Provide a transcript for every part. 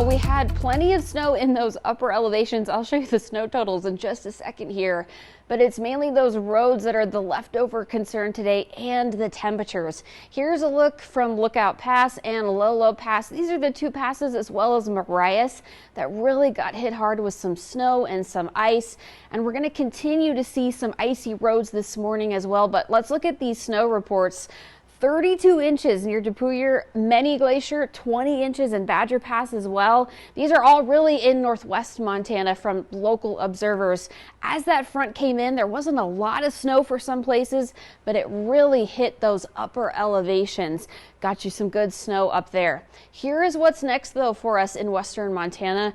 Well, we had plenty of snow in those upper elevations. I'll show you the snow totals in just a second here, but it's mainly those roads that are the leftover concern today and the temperatures. Here's a look from Lookout Pass and Lolo Pass. These are the two passes as well as Marias that really got hit hard with some snow and some ice. And we're going to continue to see some icy roads this morning as well. But let's look at these snow reports. 32 inches near Depuyer, Many Glacier, 20 inches in Badger Pass as well. These are all really in northwest Montana from local observers. As that front came in, there wasn't a lot of snow for some places, but it really hit those upper elevations. Got you some good snow up there. Here is what's next though for us in western Montana.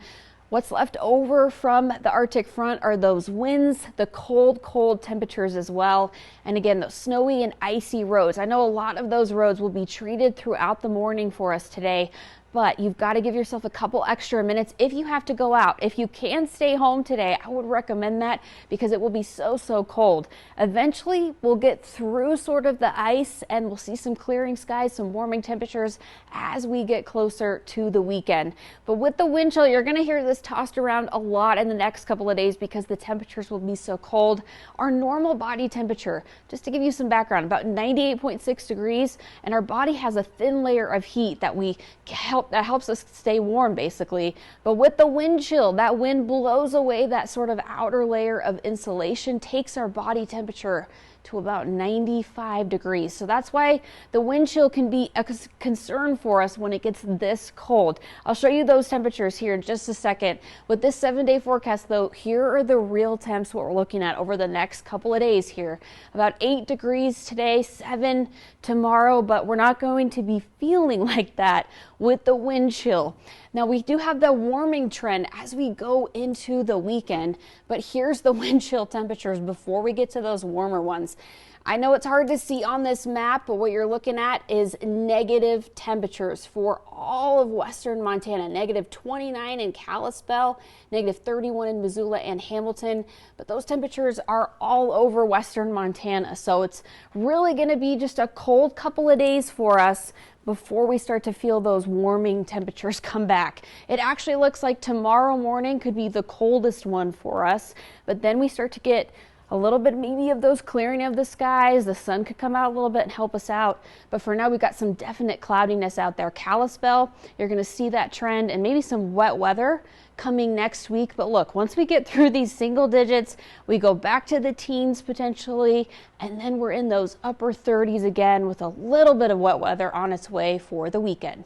What's left over from the Arctic front are those winds, the cold temperatures as well. And again, those snowy and icy roads. I know a lot of those roads will be treated throughout the morning for us today, but you've got to give yourself a couple extra minutes if you have to go out. If you can stay home today, I would recommend that because it will be so cold. Eventually, we'll get through sort of the ice and we'll see some clearing skies, some warming temperatures as we get closer to the weekend. But with the wind chill, you're going to hear this tossed around a lot in the next couple of days because the temperatures will be so cold. Our normal body temperature, just to give you some background, about 98.6 degrees, and our body has a thin layer of heat that helps us stay warm basically. But with the wind chill, that wind blows away that sort of outer layer of insulation, takes our body temperature to about 95 degrees. So that's why the wind chill can be a concern for us when it gets this cold. I'll show you those temperatures here in just a second. With this 7-day forecast though, here are the real temps what we're looking at over the next couple of days here. About 8 degrees today, 7 tomorrow, but we're not going to be feeling like that with the wind chill. Now we do have the warming trend as we go into the weekend, but here's the wind chill temperatures before we get to those warmer ones. I know it's hard to see on this map, but what you're looking at is negative temperatures for all of western Montana. Negative 29 in Kalispell, negative 31 in Missoula and Hamilton. But those temperatures are all over western Montana. So it's really going to be just a cold couple of days for us before we start to feel those warming temperatures come back. It actually looks like tomorrow morning could be the coldest one for us, but then we start to get a little bit maybe of those clearing of the skies. The sun could come out a little bit and help us out. But for now, we've got some definite cloudiness out there. Kalispell, you're going to see that trend and maybe some wet weather coming next week. But look, once we get through these single digits, we go back to the teens potentially, and then we're in those upper 30s again with a little bit of wet weather on its way for the weekend.